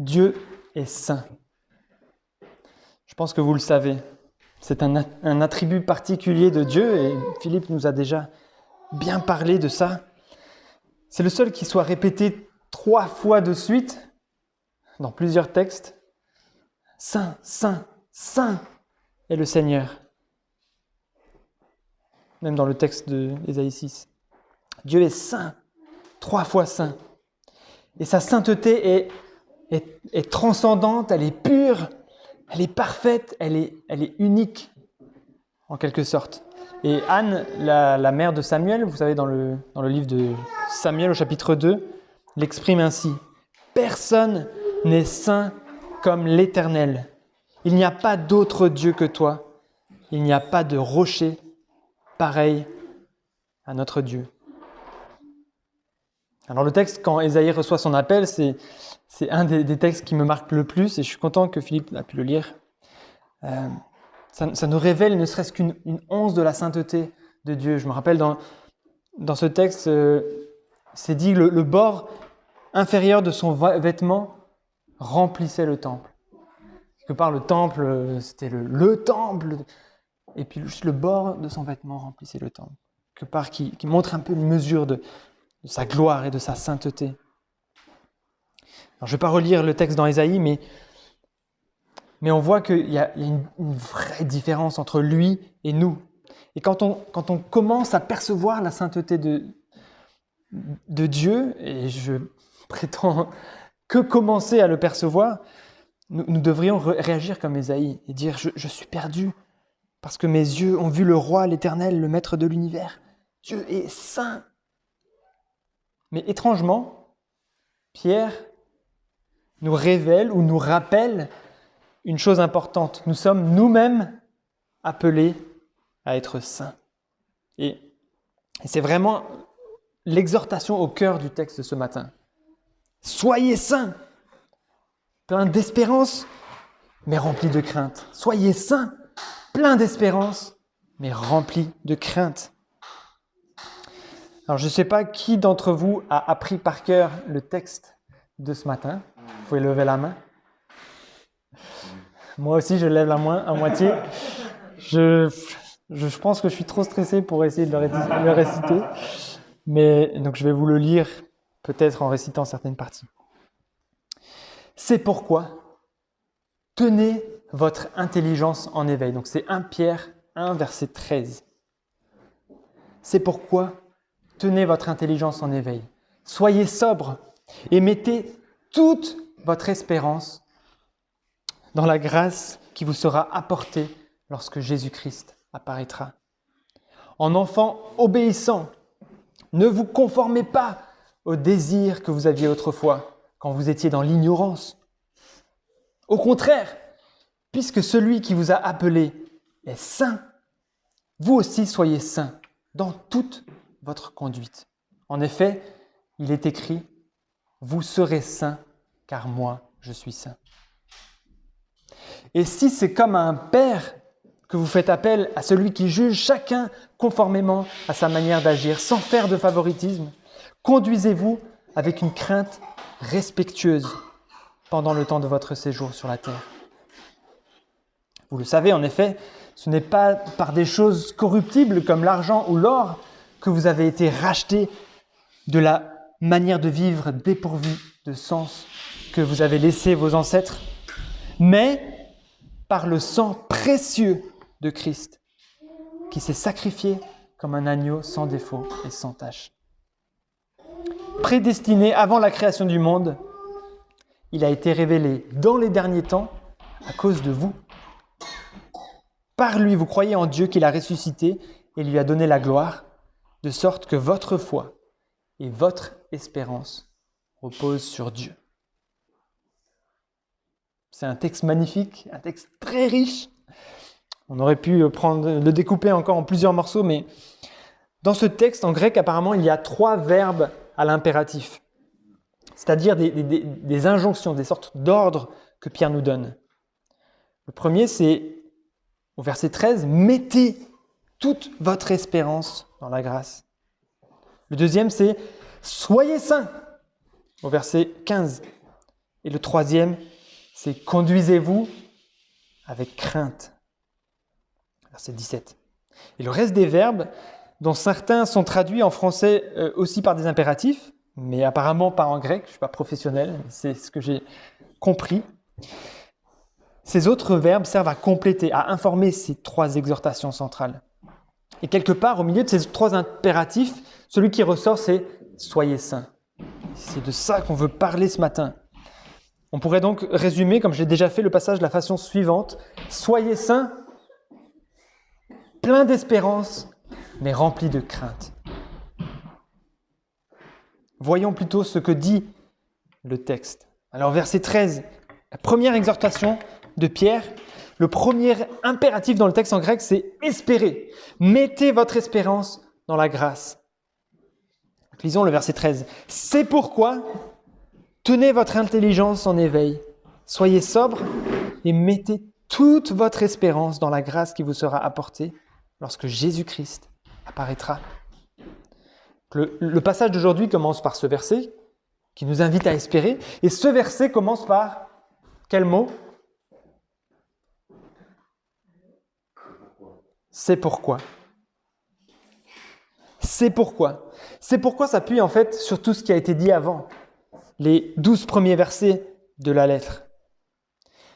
Dieu est saint. Je pense que vous le savez. C'est un attribut particulier de Dieu et Philippe nous a déjà bien parlé de ça. C'est le seul qui soit répété 3 fois de suite dans plusieurs textes. Saint, saint, saint est le Seigneur. Même dans le texte d'Ésaïe 6. Dieu est saint, 3 fois saint. Et sa sainteté est transcendante, elle est pure, elle est parfaite, elle est unique, en quelque sorte. Et Anne, la mère de Samuel, vous savez, dans le livre de Samuel au chapitre 2, l'exprime ainsi. « Personne n'est saint comme l'Éternel. Il n'y a pas d'autre Dieu que toi. Il n'y a pas de rocher pareil à notre Dieu. » Alors le texte, quand Ésaïe reçoit son appel, c'est un des textes qui me marque le plus et je suis content que Philippe a pu le lire. Ça nous révèle ne serait-ce qu'une once de la sainteté de Dieu. Je me rappelle dans ce texte, c'est dit le bord inférieur de son vêtement remplissait le temple. Quelque part, le temple, c'était le temple, et puis juste le bord de son vêtement remplissait le temple. Quelque part, qui montre un peu une mesure de sa gloire et de sa sainteté. Alors, je ne vais pas relire le texte dans Ésaïe, mais on voit qu'il y a une vraie différence entre lui et nous. Et quand on commence à percevoir la sainteté de Dieu, et je prétends que commencer à le percevoir, nous devrions réagir comme Ésaïe et dire « Je suis perdu parce que mes yeux ont vu le roi, l'Éternel, le maître de l'univers. Dieu est saint. » Mais étrangement, Pierre nous révèle ou nous rappelle une chose importante. Nous sommes nous-mêmes appelés à être saints. Et c'est vraiment l'exhortation au cœur du texte de ce matin. Soyez saints, plein d'espérance, mais remplis de crainte. Soyez saints, plein d'espérance, mais remplis de crainte. Alors, je ne sais pas qui d'entre vous a appris par cœur le texte de ce matin. Vous pouvez lever la main. Moi aussi, je lève la main à moitié. Je pense que je suis trop stressé pour essayer de le réciter. Mais donc, je vais vous le lire, peut-être en récitant certaines parties. C'est pourquoi, tenez votre intelligence en éveil. Donc, c'est 1 Pierre 1, verset 13. C'est pourquoi, tenez votre intelligence en éveil. Soyez sobres et mettez toute votre espérance dans la grâce qui vous sera apportée lorsque Jésus-Christ apparaîtra. En enfants obéissants, ne vous conformez pas aux désirs que vous aviez autrefois quand vous étiez dans l'ignorance. Au contraire, puisque celui qui vous a appelé est saint, vous aussi soyez saints dans toute votre conduite. En effet, il est écrit « Vous serez saints, car moi, je suis saint. » Et si c'est comme à un père que vous faites appel à celui qui juge chacun conformément à sa manière d'agir, sans faire de favoritisme, conduisez-vous avec une crainte respectueuse pendant le temps de votre séjour sur la terre. Vous le savez, en effet, ce n'est pas par des choses corruptibles comme l'argent ou l'or que vous avez été rachetés de la manière de vivre dépourvue de sens que vous avez laissé vos ancêtres, mais par le sang précieux de Christ, qui s'est sacrifié comme un agneau sans défaut et sans tache. Prédestiné avant la création du monde, il a été révélé dans les derniers temps à cause de vous. Par lui, vous croyez en Dieu qu'il a ressuscité et lui a donné la gloire, de sorte que votre foi et votre espérance reposent sur Dieu. C'est un texte magnifique, un texte très riche. On aurait pu le découper encore en plusieurs morceaux, mais dans ce texte, en grec, apparemment, il y a 3 verbes à l'impératif, c'est-à-dire des injonctions, des sortes d'ordres que Pierre nous donne. Le premier, c'est au verset 13, « Mettez toute votre espérance dans la grâce. » Le deuxième, c'est « Soyez saints » au verset 15. Et le troisième, c'est « conduisez-vous avec crainte ». Verset 17. Et le reste des verbes, dont certains sont traduits en français aussi par des impératifs, mais apparemment pas en grec, je ne suis pas professionnel, c'est ce que j'ai compris. Ces autres verbes servent à compléter, à informer ces trois exhortations centrales. Et quelque part, au milieu de ces trois impératifs, celui qui ressort, c'est « soyez saints ». C'est de ça qu'on veut parler ce matin. On pourrait donc résumer, comme j'ai déjà fait le passage, de la façon suivante. « Soyez saints, plein d'espérance, mais remplis de crainte. » Voyons plutôt ce que dit le texte. Alors, verset 13, la première exhortation de Pierre, le premier impératif dans le texte en grec, c'est « espérer ». Mettez votre espérance dans la grâce. Lisons le verset 13. « C'est pourquoi tenez votre intelligence en éveil, soyez sobres et mettez toute votre espérance dans la grâce qui vous sera apportée lorsque Jésus-Christ apparaîtra. » Le passage d'aujourd'hui commence par ce verset qui nous invite à espérer. Et ce verset commence par quel mot ? C'est pourquoi. C'est pourquoi. C'est pourquoi s'appuie en fait sur tout ce qui a été dit avant, les 12 premiers versets de la lettre.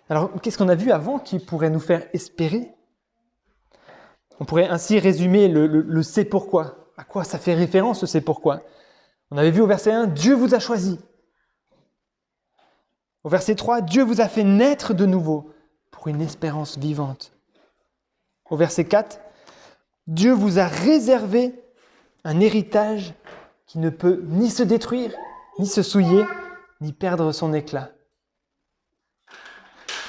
Alors, qu'est-ce qu'on a vu avant qui pourrait nous faire espérer ? On pourrait ainsi résumer le c'est pourquoi. À quoi ça fait référence, ce c'est pourquoi ? On avait vu au verset 1, Dieu vous a choisi. Au verset 3, Dieu vous a fait naître de nouveau pour une espérance vivante. Au verset 4, Dieu vous a réservé un héritage qui ne peut ni se détruire, ni se souiller, ni perdre son éclat.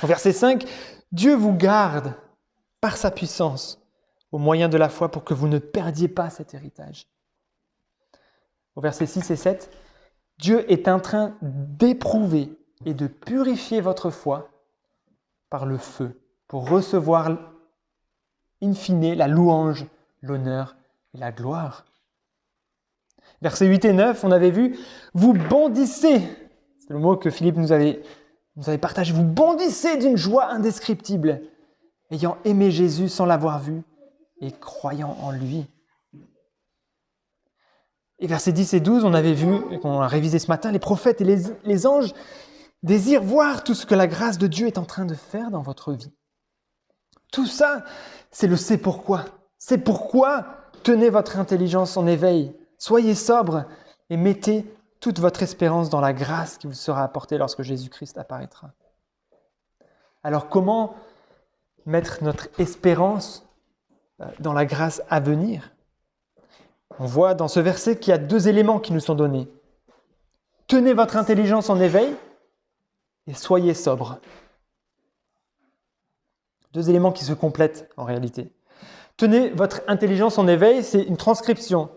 Au verset 5, Dieu vous garde par sa puissance au moyen de la foi pour que vous ne perdiez pas cet héritage. Au verset 6 et 7, Dieu est en train d'éprouver et de purifier votre foi par le feu pour recevoir in fine la louange, l'honneur et la gloire. Versets 8 et 9, on avait vu, vous bondissez, c'est le mot que Philippe nous avait partagé, vous bondissez d'une joie indescriptible, ayant aimé Jésus sans l'avoir vu et croyant en lui. Et versets 10 et 12, on avait vu, qu'on a révisé ce matin, les prophètes et les anges désirent voir tout ce que la grâce de Dieu est en train de faire dans votre vie. Tout ça, c'est le c'est pourquoi. C'est pourquoi tenez votre intelligence en éveil, soyez sobres et mettez toute votre espérance dans la grâce qui vous sera apportée lorsque Jésus-Christ apparaîtra. Alors comment mettre notre espérance dans la grâce à venir ? On voit dans ce verset qu'il y a deux éléments qui nous sont donnés. Tenez votre intelligence en éveil et soyez sobres. Deux éléments qui se complètent en réalité. Tenez votre intelligence en éveil, c'est une transcription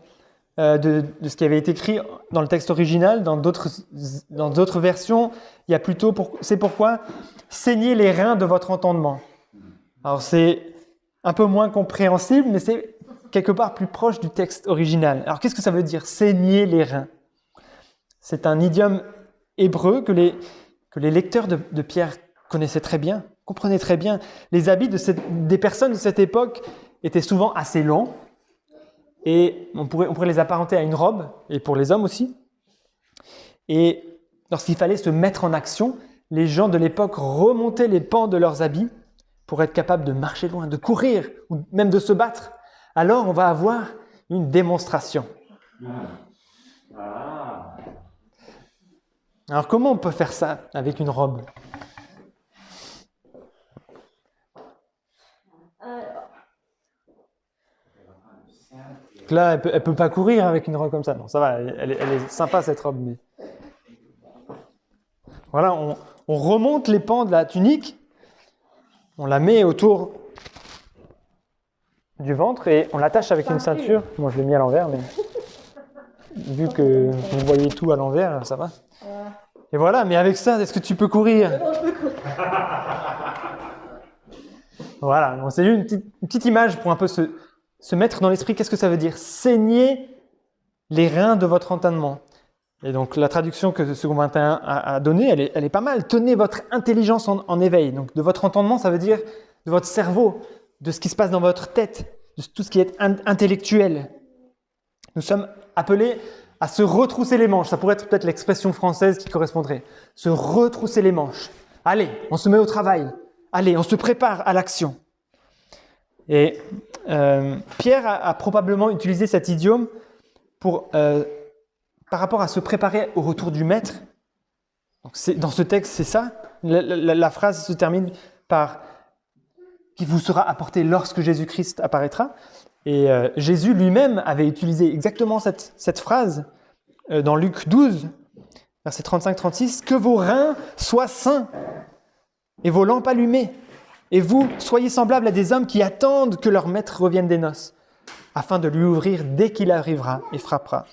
de ce qui avait été écrit dans le texte original. Dans d'autres versions, il y a plutôt, c'est pourquoi, saignez les reins de votre entendement. Alors c'est un peu moins compréhensible, mais c'est quelque part plus proche du texte original. Alors qu'est-ce que ça veut dire, saigner les reins ? C'est un idiome hébreu que les lecteurs de Pierre connaissaient très bien, comprenaient très bien. Les habits des personnes de cette époque étaient souvent assez longs, et on pourrait les apparenter à une robe, et pour les hommes aussi. Et lorsqu'il fallait se mettre en action, les gens de l'époque remontaient les pans de leurs habits pour être capables de marcher loin, de courir, ou même de se battre. Alors on va avoir une démonstration. Alors comment on peut faire ça avec une robe ? Là, elle peut pas courir avec une robe comme ça. Non, ça va, elle est sympa cette robe. Mais... Voilà, on remonte les pans de la tunique, on la met autour du ventre et on l'attache avec une ceinture. Moi, je l'ai mis à l'envers, mais vu que vous voyez tout à l'envers, ça va. Et voilà, mais avec ça, est-ce que tu peux courir ? Non, je peux courir. Voilà, donc c'est une petite image pour un peu se mettre dans l'esprit. Qu'est-ce que ça veut dire ? Saigner les reins de votre entendement. Et donc la traduction que Second 21 a donnée, elle est pas mal. Tenez votre intelligence en éveil. Donc de votre entendement, ça veut dire de votre cerveau, de ce qui se passe dans votre tête, de tout ce qui est intellectuel. Nous sommes appelés à se retrousser les manches. Ça pourrait être peut-être l'expression française qui correspondrait. Se retrousser les manches. Allez, on se met au travail. Allez, on se prépare à l'action. Et Pierre a probablement utilisé cet idiome par rapport à se préparer au retour du maître. Donc dans ce texte, c'est ça. La phrase se termine par « qui vous sera apporté lorsque Jésus-Christ apparaîtra ». Et Jésus lui-même avait utilisé exactement cette phrase dans Luc 12, versets 35-36. « Que vos reins soient sains et vos lampes allumées, et vous, soyez semblables à des hommes qui attendent que leur maître revienne des noces, afin de lui ouvrir dès qu'il arrivera et frappera. »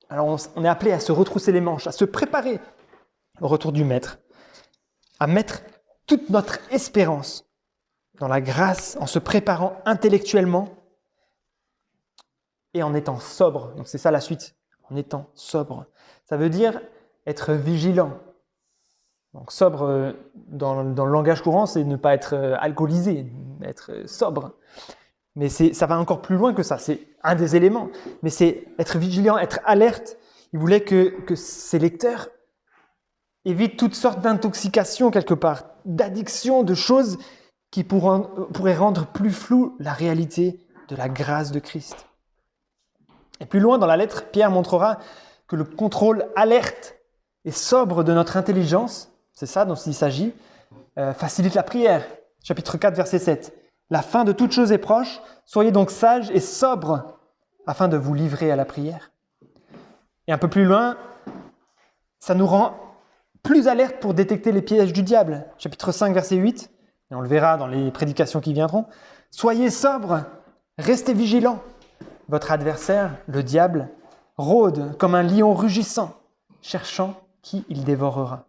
Alors on est appelé à se retrousser les manches, à se préparer au retour du maître, à mettre toute notre espérance dans la grâce, en se préparant intellectuellement et en étant sobre. Donc c'est ça la suite, en étant sobre. Ça veut dire être vigilant. Donc sobre, dans le langage courant, c'est ne pas être alcoolisé, être sobre. Mais ça va encore plus loin que ça, c'est un des éléments. Mais c'est être vigilant, être alerte. Il voulait que ses lecteurs évitent toutes sortes d'intoxications quelque part, d'addictions, de choses qui pourraient rendre plus floue la réalité de la grâce de Christ. Et plus loin dans la lettre, Pierre montrera que le contrôle alerte et sobre de notre intelligence, c'est ça dont il s'agit, facilite la prière. Chapitre 4, verset 7. « La fin de toute chose est proche, soyez donc sages et sobres afin de vous livrer à la prière. » Et un peu plus loin, ça nous rend plus alertes pour détecter les pièges du diable. Chapitre 5, verset 8, et on le verra dans les prédications qui viendront. « Soyez sobres, restez vigilants. Votre adversaire, le diable, rôde comme un lion rugissant, cherchant qui il dévorera. »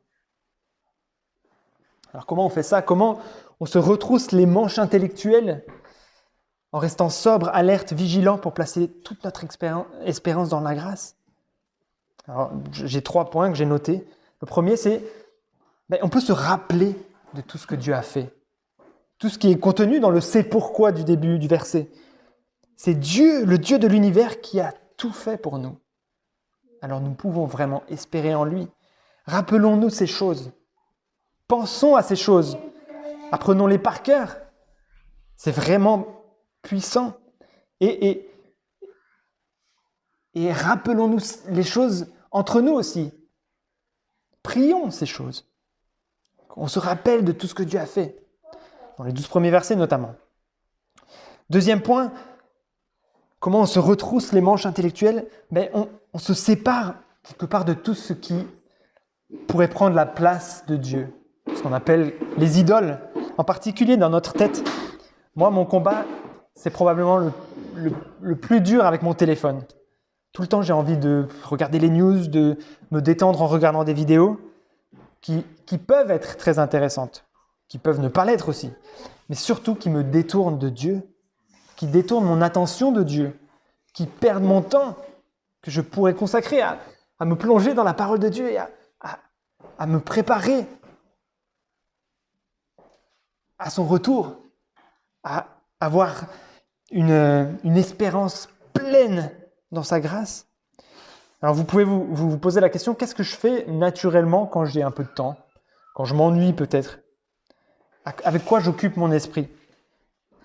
Alors comment on fait ça? Comment on se retrousse les manches intellectuelles en restant sobre, alerte, vigilant pour placer toute notre espérance dans la grâce? Alors, j'ai 3 points que j'ai notés. Le premier, c'est on peut se rappeler de tout ce que Dieu a fait. Tout ce qui est contenu dans le « c'est pourquoi » du début du verset. C'est Dieu, le Dieu de l'univers, qui a tout fait pour nous. Alors nous pouvons vraiment espérer en lui. Rappelons-nous ces choses. Pensons à ces choses. Apprenons-les par cœur. C'est vraiment puissant. Et rappelons-nous les choses entre nous aussi. Prions ces choses. On se rappelle de tout ce que Dieu a fait. Dans les 12 premiers versets notamment. Deuxième point, comment on se retrousse les manches intellectuelles? On se sépare quelque part de tout ce qui pourrait prendre la place de Dieu. Ce qu'on appelle les idoles, en particulier dans notre tête. Moi, mon combat, c'est probablement le plus dur avec mon téléphone. Tout le temps, j'ai envie de regarder les news, de me détendre en regardant des vidéos qui peuvent être très intéressantes, qui peuvent ne pas l'être aussi, mais surtout qui me détournent de Dieu, qui détournent mon attention de Dieu, qui perdent mon temps que je pourrais consacrer à me plonger dans la parole de Dieu et à me préparer à son retour, à avoir une espérance pleine dans sa grâce. Alors vous pouvez vous poser la question, qu'est-ce que je fais naturellement quand j'ai un peu de temps, quand je m'ennuie peut-être? Avec quoi j'occupe mon esprit?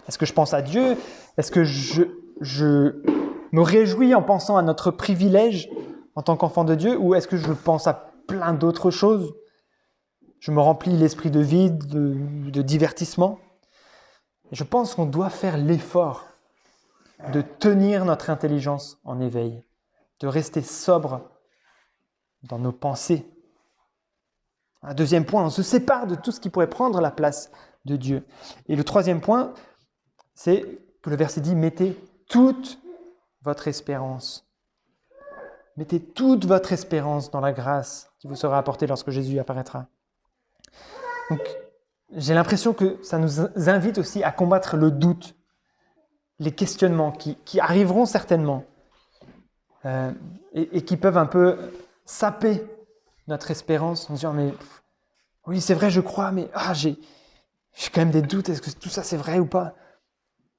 Est-ce que je pense à Dieu? Est-ce que je me réjouis en pensant à notre privilège en tant qu'enfant de Dieu, ou est-ce que je pense à plein d'autres choses? Je me remplis l'esprit de vide, de divertissement. Et je pense qu'on doit faire l'effort de tenir notre intelligence en éveil, de rester sobre dans nos pensées. Un deuxième point, on se sépare de tout ce qui pourrait prendre la place de Dieu. Et le troisième point, c'est que le verset dit « Mettez toute votre espérance. Mettez toute votre espérance dans la grâce qui vous sera apportée lorsque Jésus apparaîtra. » Donc, j'ai l'impression que ça nous invite aussi à combattre le doute, les questionnements qui arriveront certainement. et qui peuvent un peu saper notre espérance en disant mais oui c'est vrai je crois mais j'ai quand même des doutes, est-ce que tout ça c'est vrai ou pas?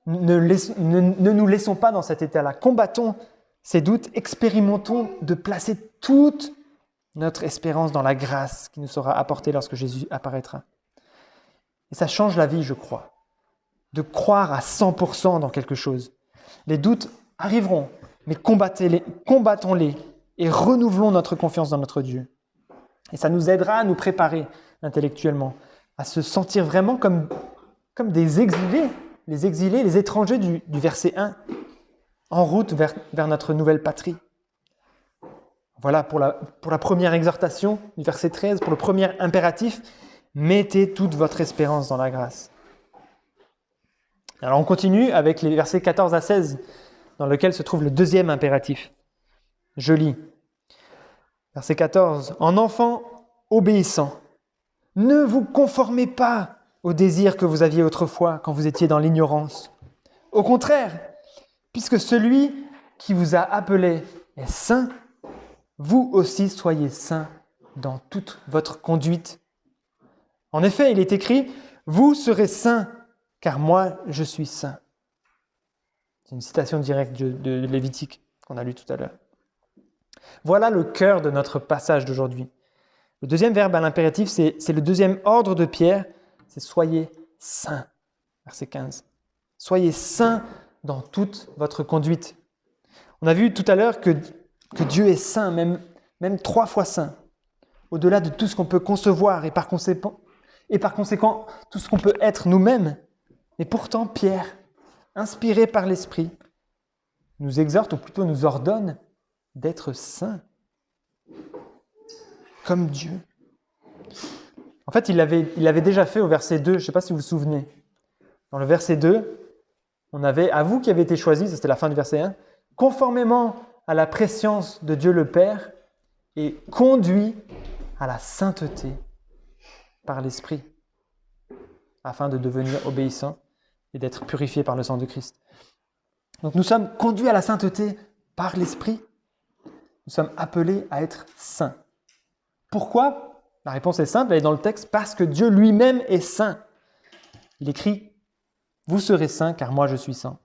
Ne nous laissons pas dans cet état-là, combattons ces doutes, expérimentons de placer toute notre espérance dans la grâce qui nous sera apportée lorsque Jésus apparaîtra. Et ça change la vie, je crois, de croire à 100% dans quelque chose. Les doutes arriveront, mais combattons-les et renouvelons notre confiance dans notre Dieu. Et ça nous aidera à nous préparer intellectuellement, à se sentir vraiment comme des exilés, les étrangers du verset 1, en route vers notre nouvelle patrie. Voilà pour la première exhortation du verset 13, pour le premier impératif, mettez toute votre espérance dans la grâce. Alors on continue avec les versets 14 à 16, dans lequel se trouve le deuxième impératif. Je lis. Verset 14. En enfant obéissant, ne vous conformez pas aux désirs que vous aviez autrefois quand vous étiez dans l'ignorance. Au contraire, puisque celui qui vous a appelé est saint, vous aussi soyez saints dans toute votre conduite. En effet, il est écrit, vous serez saints, car moi je suis saint. C'est une citation directe de Lévitique qu'on a lu tout à l'heure. Voilà le cœur de notre passage d'aujourd'hui. Le deuxième verbe à l'impératif, c'est le deuxième ordre de Pierre, c'est soyez saints. Verset 15. Soyez saints dans toute votre conduite. On a vu tout à l'heure que Dieu est saint, même 3 fois saint, au-delà de tout ce qu'on peut concevoir et par conséquent tout ce qu'on peut être nous-mêmes. Et pourtant, Pierre, inspiré par l'Esprit, nous exhorte, ou plutôt nous ordonne, d'être saints, comme Dieu. En fait, il l'avait déjà fait au verset 2, je ne sais pas si vous vous souvenez. Dans le verset 2, on avait « À vous qui avez été choisis », ça c'était la fin du verset 1, « conformément à la prescience de Dieu le Père et conduit à la sainteté par l'Esprit, afin de devenir obéissants et d'être purifiés par le sang de Christ. » Donc nous sommes conduits à la sainteté par l'Esprit. Nous sommes appelés à être saints. Pourquoi? La réponse est simple, elle est dans le texte, parce que Dieu lui-même est saint. Il écrit « Vous serez saints, car moi je suis saint ».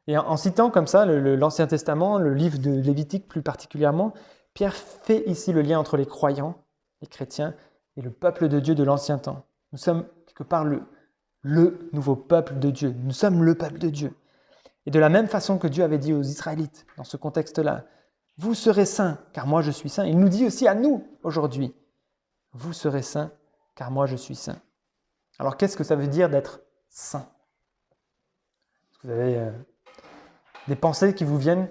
Et en citant comme ça l'Ancien Testament, le livre de Lévitique plus particulièrement, Pierre fait ici le lien entre les croyants, les chrétiens, et le peuple de Dieu de l'Ancien temps. Nous sommes quelque part le nouveau peuple de Dieu. Nous sommes le peuple de Dieu. Et de la même façon que Dieu avait dit aux Israélites, dans ce contexte-là, « Vous serez saints, car moi je suis saint », il nous dit aussi à nous, aujourd'hui, « Vous serez saints, car moi je suis saint ». Alors qu'est-ce que ça veut dire d'être saint? Est-ce que vous avez des pensées qui vous viennent?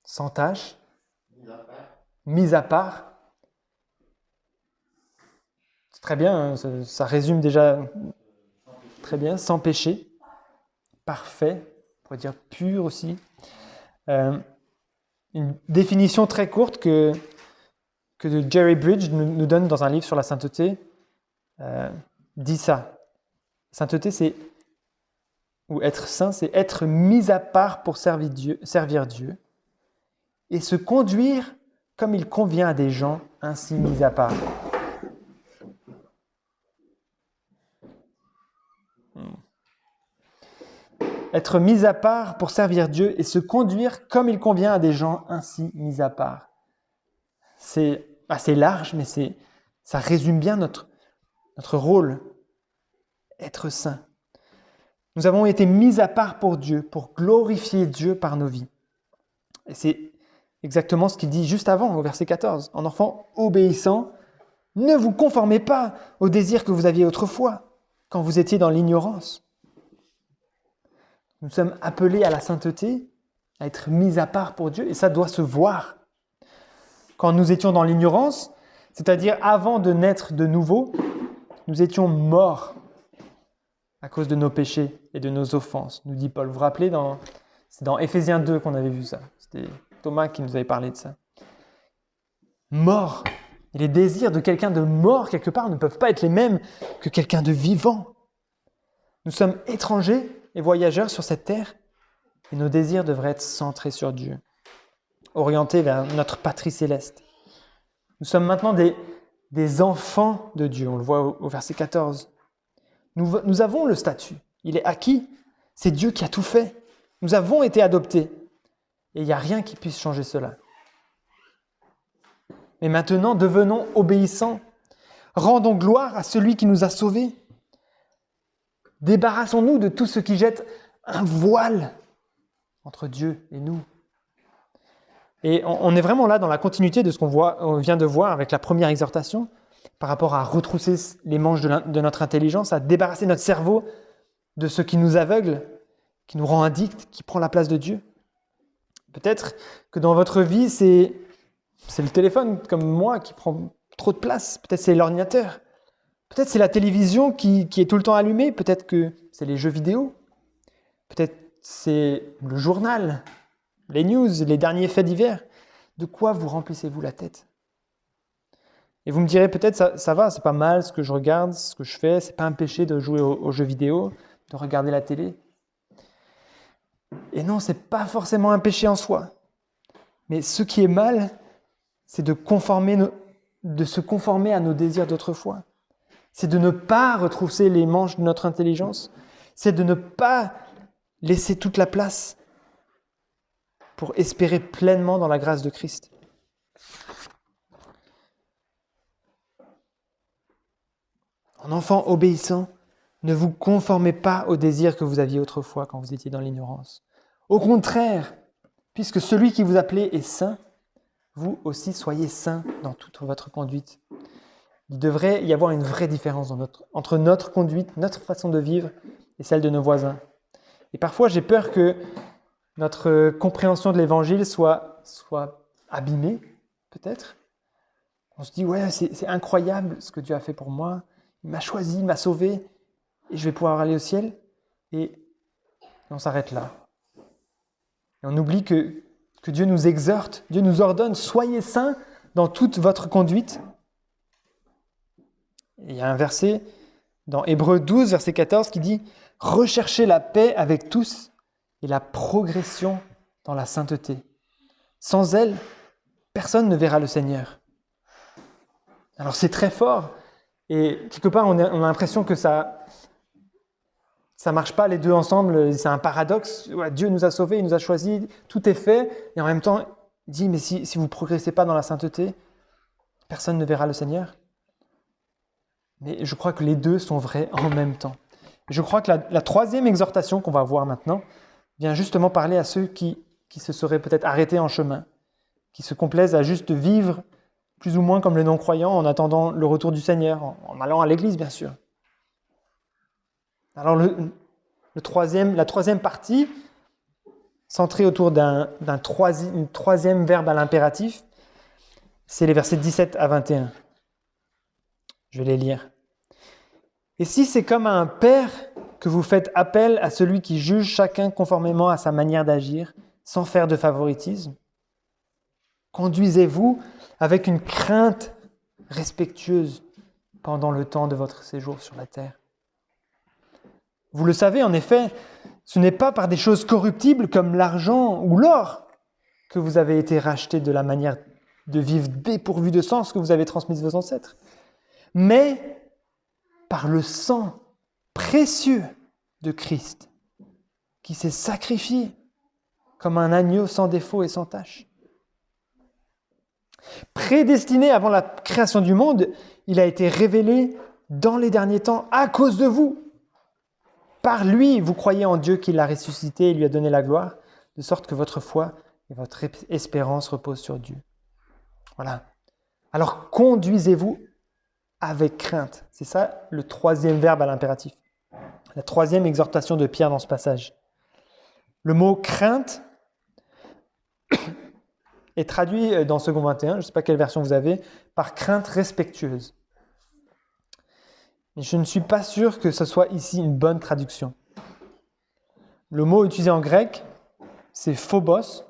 Sans tache, mis à part. C'est très bien, hein, ça résume déjà très bien, sans péché, parfait, on pourrait dire pur aussi. Une définition très courte que Jerry Bridge nous donne dans un livre sur la sainteté dit ça. Sainteté, ou être saint, c'est être mis à part pour servir Dieu et se conduire comme il convient à des gens ainsi mis à part. Être mis à part pour servir Dieu et se conduire comme il convient à des gens ainsi mis à part. C'est assez large, mais ça résume bien notre rôle, être saint. Nous avons été mis à part pour Dieu, pour glorifier Dieu par nos vies. Et c'est exactement ce qu'il dit juste avant, au verset 14. En enfant obéissant, ne vous conformez pas aux désirs que vous aviez autrefois, quand vous étiez dans l'ignorance. Nous sommes appelés à la sainteté, à être mis à part pour Dieu, et ça doit se voir. Quand nous étions dans l'ignorance, c'est-à-dire avant de naître de nouveau, nous étions morts à cause de nos péchés et de nos offenses, nous dit Paul. Vous vous rappelez, c'est dans Éphésiens 2 qu'on avait vu ça. C'était Thomas qui nous avait parlé de ça. Mort. Et les désirs de quelqu'un de mort, quelque part, ne peuvent pas être les mêmes que quelqu'un de vivant. Nous sommes étrangers et voyageurs sur cette terre, Et nos désirs devraient être centrés sur Dieu, orientés vers notre patrie céleste. Nous sommes maintenant des enfants de Dieu, on le voit au verset 14. Nous avons le statut, il est acquis, c'est Dieu qui a tout fait. Nous avons été adoptés et il n'y a rien qui puisse changer cela. Mais maintenant, devenons obéissants. Rendons gloire à celui qui nous a sauvés. Débarrassons-nous de tout ce qui jette un voile entre Dieu et nous. Et on est vraiment là dans la continuité de ce qu'on vient de voir avec la première exhortation, par rapport à retrousser les manches de notre intelligence, à débarrasser notre cerveau de ce qui nous aveugle, qui nous rend addicts, qui prend la place de Dieu. Peut-être que dans votre vie, c'est le téléphone, comme moi, qui prend trop de place. Peut-être c'est l'ordinateur. Peut-être c'est la télévision qui est tout le temps allumée. Peut-être que c'est les jeux vidéo. Peut-être c'est le journal, les news, les derniers faits divers. De quoi vous remplissez-vous la tête? Et vous me direz peut-être, ça va, c'est pas mal ce que je regarde, ce que je fais. C'est pas un péché de jouer aux jeux vidéo, de regarder la télé. Et non, c'est pas forcément un péché en soi. Mais ce qui est mal, c'est de se conformer à nos désirs d'autrefois. C'est de ne pas retrousser les manches de notre intelligence. C'est de ne pas laisser toute la place pour espérer pleinement dans la grâce de Christ. En enfant obéissant, ne vous conformez pas aux désirs que vous aviez autrefois quand vous étiez dans l'ignorance. Au contraire, puisque celui qui vous appelait est saint, vous aussi soyez saints dans toute votre conduite. Il devrait y avoir une vraie différence entre notre conduite, notre façon de vivre et celle de nos voisins. Et parfois, j'ai peur que notre compréhension de l'Évangile soit abîmée, peut-être. On se dit, ouais, c'est incroyable ce que Dieu a fait pour moi. Il m'a choisi, il m'a sauvé, et je vais pouvoir aller au ciel. Et on s'arrête là. Et on oublie que Dieu nous exhorte, Dieu nous ordonne, soyez saints dans toute votre conduite. Et il y a un verset dans Hébreux 12, verset 14, qui dit « Recherchez la paix avec tous et la progression dans la sainteté. Sans elle, personne ne verra le Seigneur. » Alors c'est très fort, et quelque part on a l'impression que ça marche pas les deux ensemble, c'est un paradoxe. Ouais, Dieu nous a sauvés, il nous a choisis, tout est fait, et en même temps, il dit, mais si vous ne progressez pas dans la sainteté, personne ne verra le Seigneur. Mais je crois que les deux sont vrais en même temps. Je crois que la troisième exhortation qu'on va voir maintenant vient justement parler à ceux qui se seraient peut-être arrêtés en chemin, qui se complaisent à juste vivre plus ou moins comme les non-croyants en attendant le retour du Seigneur, en allant à l'église bien sûr. Alors la troisième partie, centrée autour d'un troisième verbe à l'impératif, c'est les versets 17 à 21. Je vais les lire. « Et si c'est comme à un père que vous faites appel à celui qui juge chacun conformément à sa manière d'agir, sans faire de favoritisme, conduisez-vous avec une crainte respectueuse pendant le temps de votre séjour sur la terre. Vous le savez, en effet, ce n'est pas par des choses corruptibles comme l'argent ou l'or que vous avez été rachetés de la manière de vivre dépourvue de sens que vous avez transmise vos ancêtres, mais par le sang précieux de Christ, qui s'est sacrifié comme un agneau sans défaut et sans tache. Prédestiné avant la création du monde, il a été révélé dans les derniers temps à cause de vous. Par lui, vous croyez en Dieu qui l'a ressuscité et lui a donné la gloire, de sorte que votre foi et votre espérance reposent sur Dieu. Voilà. Alors conduisez-vous avec crainte. C'est ça le troisième verbe à l'impératif. La troisième exhortation de Pierre dans ce passage. Le mot crainte est traduit dans Second 21, je ne sais pas quelle version vous avez, par crainte respectueuse. Mais je ne suis pas sûr que ce soit ici une bonne traduction. Le mot utilisé en grec, c'est phobos,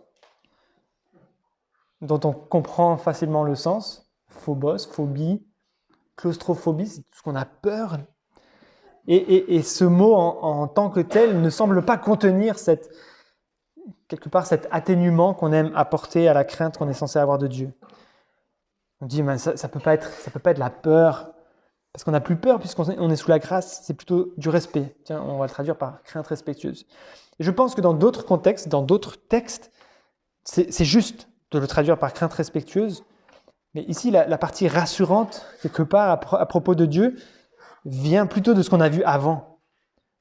dont on comprend facilement le sens. Phobos, phobie, claustrophobie, c'est tout ce qu'on a peur. Et ce mot en tant que tel ne semble pas contenir quelque part cet atténuement qu'on aime apporter à la crainte qu'on est censé avoir de Dieu. On dit, mais ça peut pas être la peur, parce qu'on n'a plus peur puisqu'on est sous la grâce, c'est plutôt du respect. Tiens, on va le traduire par crainte respectueuse. Et je pense que dans d'autres contextes, dans d'autres textes, c'est juste de le traduire par crainte respectueuse. Mais ici, la partie rassurante, quelque part, à propos de Dieu, vient plutôt de ce qu'on a vu avant,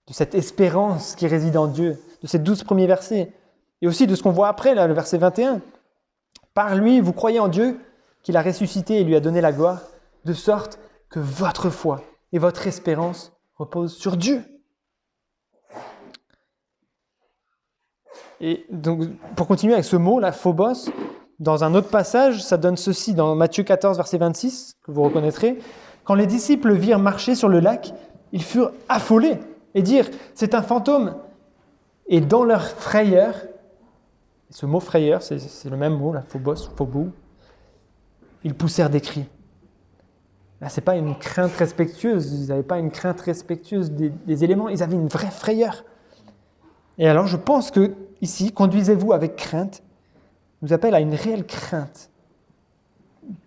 de cette espérance qui réside en Dieu, de ces 12 premiers versets, et aussi de ce qu'on voit après, là, le verset 21. Par lui, vous croyez en Dieu, qu'il a ressuscité et lui a donné la gloire, de sorte que votre foi et votre espérance reposent sur Dieu. Et donc, pour continuer avec ce mot, là, phobos, dans un autre passage, ça donne ceci, dans Matthieu 14, verset 26, que vous reconnaîtrez. Quand les disciples virent marcher sur le lac, ils furent affolés et dirent « c'est un fantôme ». Et dans leur frayeur, ce mot frayeur, c'est le même mot, là, phobos, phobou, ils poussèrent des cris. Là, ce n'est pas une crainte respectueuse, ils n'avaient pas une crainte respectueuse des éléments, ils avaient une vraie frayeur. Et alors, je pense que ici, conduisez-vous avec crainte, nous appelle à une réelle crainte.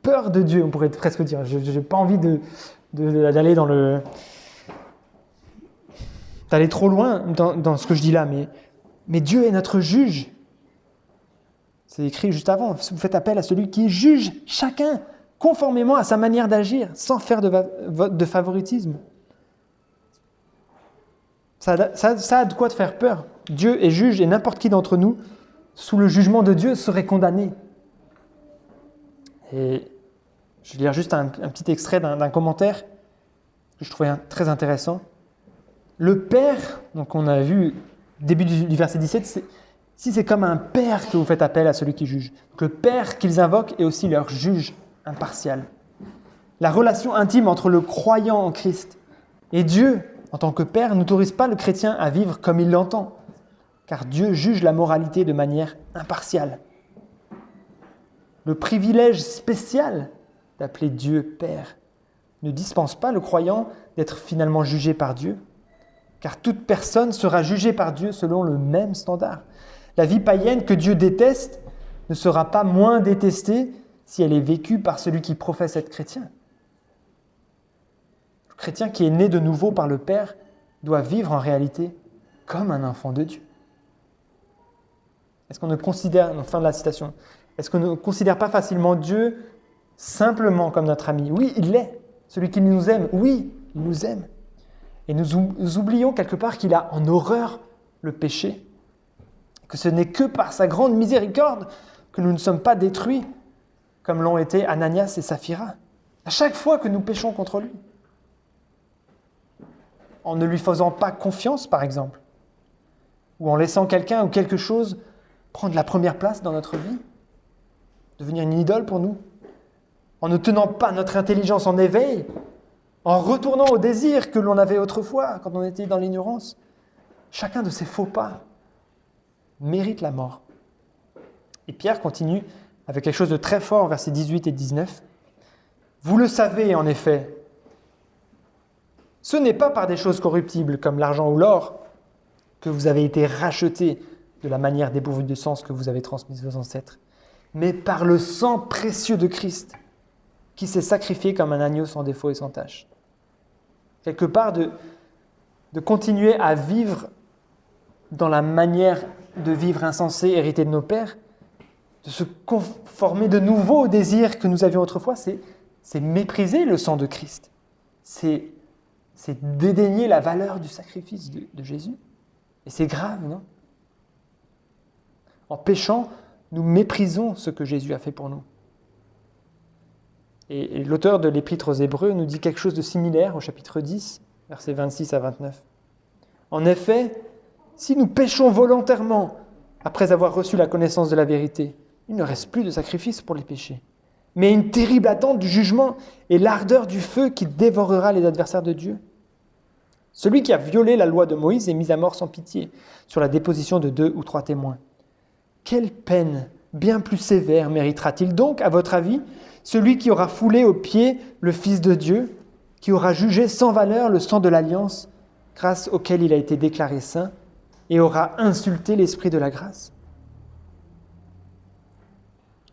Peur de Dieu, on pourrait presque dire. Je n'ai pas envie d'aller d'aller trop loin dans ce que je dis là, mais Dieu est notre juge. C'est écrit juste avant. Vous faites appel à celui qui juge chacun conformément à sa manière d'agir, sans faire de favoritisme. Ça a de quoi te faire peur. Dieu est juge et n'importe qui d'entre nous, sous le jugement de Dieu, serait condamné. Et je vais lire juste un petit extrait d'un commentaire que je trouvais très intéressant. Le Père, donc on a vu début du verset 17, si c'est comme un Père que vous faites appel à celui qui juge. Donc le Père qu'ils invoquent est aussi leur juge impartial. La relation intime entre le croyant en Christ et Dieu, en tant que Père, n'autorise pas le chrétien à vivre comme il l'entend, car Dieu juge la moralité de manière impartiale. Le privilège spécial d'appeler Dieu Père ne dispense pas le croyant d'être finalement jugé par Dieu, car toute personne sera jugée par Dieu selon le même standard. La vie païenne que Dieu déteste ne sera pas moins détestée si elle est vécue par celui qui professe être chrétien. Le chrétien qui est né de nouveau par le Père doit vivre en réalité comme un enfant de Dieu. Est-ce qu'on ne considère, fin de la citation, est-ce qu'on ne considère pas facilement Dieu simplement comme notre ami? Oui, il l'est. Celui qui nous aime, oui, il nous aime. Et nous oublions quelque part qu'il a en horreur le péché, que ce n'est que par sa grande miséricorde que nous ne sommes pas détruits, comme l'ont été Ananias et Saphira, à chaque fois que nous péchons contre lui. En ne lui faisant pas confiance, par exemple, ou en laissant quelqu'un ou quelque chose prendre la première place dans notre vie, devenir une idole pour nous, en ne tenant pas notre intelligence en éveil, en retournant au désir que l'on avait autrefois quand on était dans l'ignorance. Chacun de ces faux pas mérite la mort. Et Pierre continue avec quelque chose de très fort, versets 18 et 19. « Vous le savez, en effet, ce n'est pas par des choses corruptibles comme l'argent ou l'or que vous avez été rachetés de la manière dépourvue de sens que vous avez transmise vos ancêtres, mais par le sang précieux de Christ, qui s'est sacrifié comme un agneau sans défaut et sans tache. » Quelque part, de continuer à vivre dans la manière de vivre insensée héritée de nos pères, de se conformer de nouveau au désir que nous avions autrefois, c'est mépriser le sang de Christ. C'est dédaigner la valeur du sacrifice de Jésus. Et c'est grave, non? En péchant, nous méprisons ce que Jésus a fait pour nous. Et l'auteur de l'Épître aux Hébreux nous dit quelque chose de similaire au chapitre 10, versets 26 à 29. En effet, si nous péchons volontairement après avoir reçu la connaissance de la vérité, il ne reste plus de sacrifice pour les péchés, mais une terrible attente du jugement et l'ardeur du feu qui dévorera les adversaires de Dieu. Celui qui a violé la loi de Moïse est mis à mort sans pitié, sur la déposition de 2 ou 3 témoins. Quelle peine bien plus sévère méritera-t-il donc, à votre avis, celui qui aura foulé aux pieds le Fils de Dieu, qui aura jugé sans valeur le sang de l'alliance, grâce auquel il a été déclaré saint, et aura insulté l'Esprit de la grâce?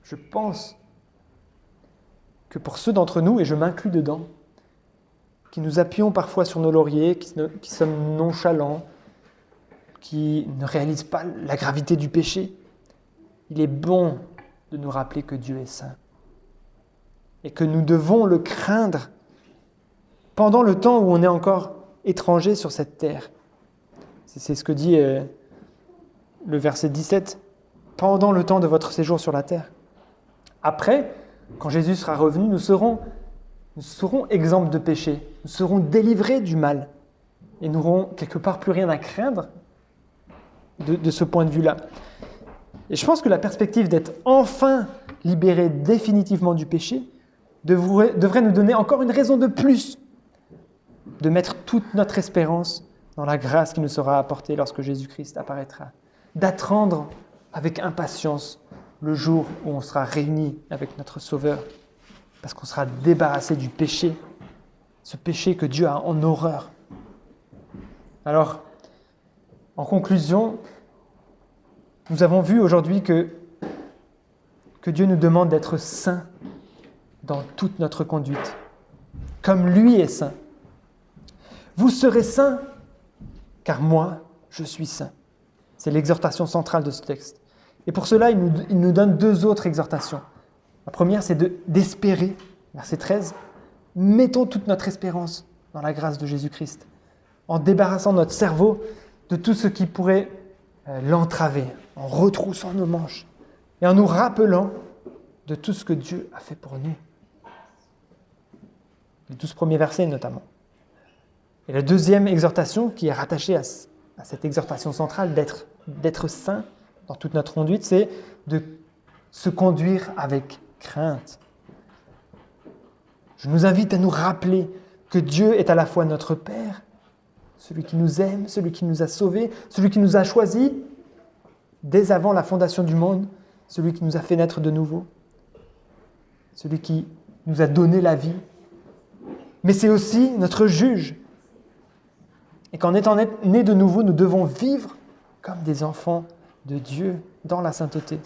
je pense que pour ceux d'entre nous, et je m'inclus dedans, qui nous appuyons parfois sur nos lauriers, qui sommes nonchalants, qui ne réalisent pas la gravité du péché, il est bon de nous rappeler que Dieu est saint et que nous devons le craindre pendant le temps où on est encore étranger sur cette terre. C'est ce que dit le verset 17, pendant le temps de votre séjour sur la terre. Après, quand Jésus sera revenu, nous serons exempts de péché, nous serons délivrés du mal et nous n'aurons quelque part plus rien à craindre de ce point de vue-là. Et je pense que la perspective d'être enfin libérés définitivement du péché devrait nous donner encore une raison de plus de mettre toute notre espérance dans la grâce qui nous sera apportée lorsque Jésus-Christ apparaîtra, d'attendre avec impatience le jour où on sera réunis avec notre Sauveur, parce qu'on sera débarrassé du péché, ce péché que Dieu a en horreur. Alors, en conclusion, nous avons vu aujourd'hui que Dieu nous demande d'être saints dans toute notre conduite, comme lui est saint. Vous serez saints, car moi, je suis saint. C'est l'exhortation centrale de ce texte. Et pour cela, il nous donne deux autres exhortations. La première, c'est d'espérer, verset 13. Mettons toute notre espérance dans la grâce de Jésus-Christ, en débarrassant notre cerveau de tout ce qui pourrait l'entraver, en retroussant nos manches et en nous rappelant de tout ce que Dieu a fait pour nous. Les 12 premiers versets notamment. Et la deuxième exhortation qui est rattachée à cette exhortation centrale d'être saint dans toute notre conduite, c'est de se conduire avec crainte. Je nous invite à nous rappeler que Dieu est à la fois notre Père, celui qui nous aime, celui qui nous a sauvés, celui qui nous a choisis dès avant la fondation du monde, celui qui nous a fait naître de nouveau, celui qui nous a donné la vie. Mais c'est aussi notre juge. Et qu'en étant nés de nouveau, nous devons vivre comme des enfants de Dieu dans la sainteté.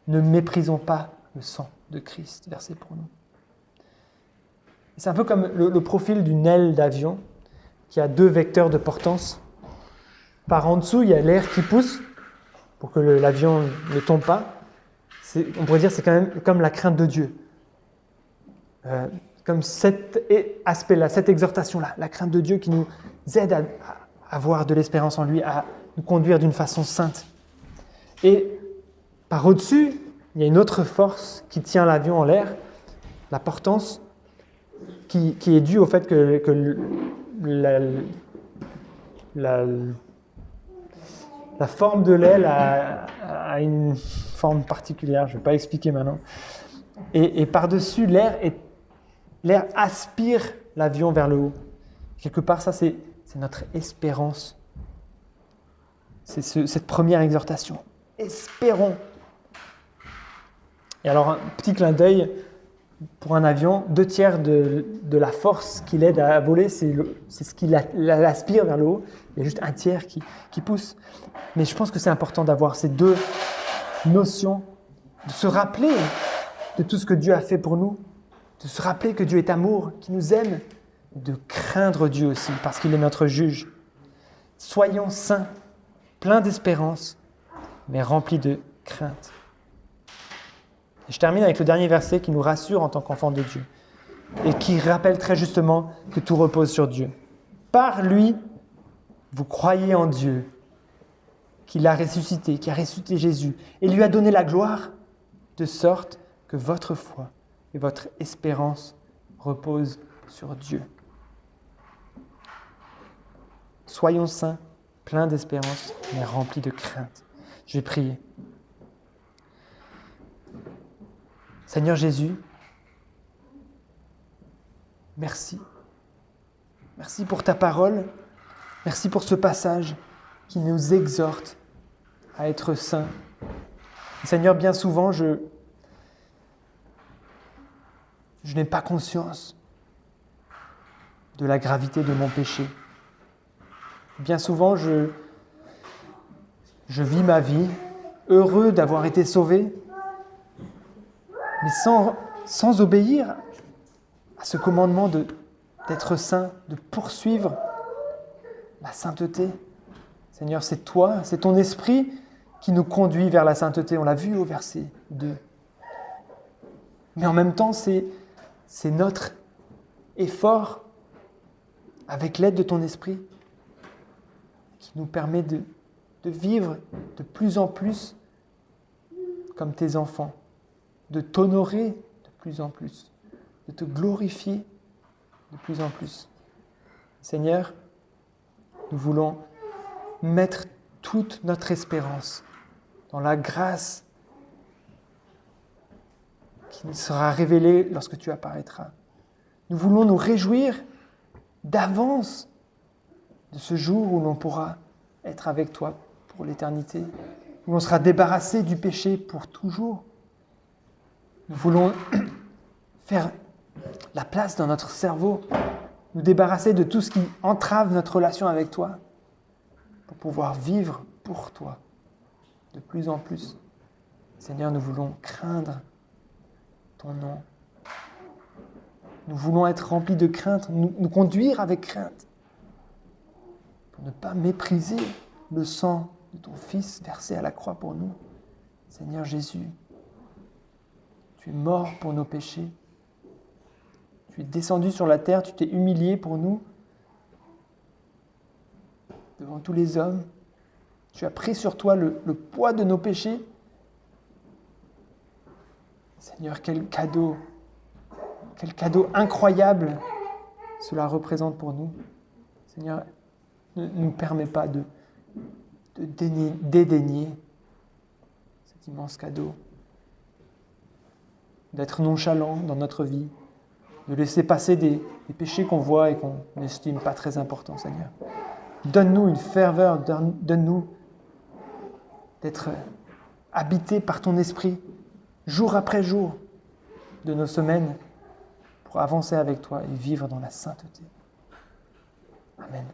Ne méprisons pas le sang de Christ versé pour nous. C'est un peu comme le profil d'une aile d'avion qui a deux vecteurs de portance. Par en dessous, il y a l'air qui pousse pour que l'avion ne tombe pas. On pourrait dire que c'est quand même comme la crainte de Dieu. Comme cet aspect-là, cette exhortation-là, la crainte de Dieu qui nous aide à avoir de l'espérance en lui, à nous conduire d'une façon sainte. Et par au-dessus, il y a une autre force qui tient l'avion en l'air, la portance, qui est due au fait que la forme de l'aile a une forme particulière, je ne vais pas expliquer maintenant. Et par-dessus, l'air aspire l'avion vers le haut. Quelque part, ça, c'est notre espérance. C'est cette première exhortation. Espérons. Et alors, un petit clin d'œil pour un avion, 2/3 de la force qui l'aide à voler, c'est ce qui l'aspire vers le haut. Il y a juste 1/3 qui pousse. Mais je pense que c'est important d'avoir ces deux notions, de se rappeler de tout ce que Dieu a fait pour nous, de se rappeler que Dieu est amour, qu'il nous aime, de craindre Dieu aussi, parce qu'il est notre juge. Soyons saints, pleins d'espérance, mais remplis de crainte. Et je termine avec le dernier verset qui nous rassure en tant qu'enfants de Dieu et qui rappelle très justement que tout repose sur Dieu. Par lui, vous croyez en Dieu, qu'il a ressuscité, qui a ressuscité Jésus et lui a donné la gloire, de sorte que votre foi et votre espérance reposent sur Dieu. Soyons saints, pleins d'espérance, mais remplis de crainte. Je vais prier. Seigneur Jésus, merci. Merci pour ta parole. Merci pour ce passage qui nous exhorte à être saints. Seigneur, bien souvent, je n'ai pas conscience de la gravité de mon péché. Bien souvent, je vis ma vie heureux d'avoir été sauvé, mais sans obéir à ce commandement d'être saint, de poursuivre la sainteté. Seigneur, c'est toi, c'est ton esprit qui nous conduit vers la sainteté. On l'a vu au verset 2. Mais en même temps, c'est notre effort avec l'aide de ton esprit qui nous permet de vivre de plus en plus comme tes enfants, de t'honorer de plus en plus, de te glorifier de plus en plus. Seigneur, nous voulons mettre toute notre espérance dans la grâce qui sera révélée lorsque tu apparaîtras. Nous voulons nous réjouir d'avance de ce jour où l'on pourra être avec toi pour l'éternité, où l'on sera débarrassé du péché pour toujours. Nous voulons faire la place dans notre cerveau, nous débarrasser de tout ce qui entrave notre relation avec toi, pour pouvoir vivre pour toi de plus en plus. Seigneur, nous voulons craindre ton nom. Nous voulons être remplis de crainte, nous conduire avec crainte, pour ne pas mépriser le sang de ton Fils versé à la croix pour nous. Seigneur Jésus, tu es mort pour nos péchés. Tu es descendu sur la terre, tu t'es humilié pour nous, devant tous les hommes. Tu as pris sur toi le poids de nos péchés. Seigneur, quel cadeau incroyable cela représente pour nous. Seigneur, ne nous permets pas de dédaigner cet immense cadeau, d'être nonchalant dans notre vie, de laisser passer des péchés qu'on voit et qu'on n'estime pas très importants, Seigneur. Donne-nous une ferveur, donne-nous d'être habités par ton esprit, jour après jour de nos semaines, pour avancer avec toi et vivre dans la sainteté. Amen.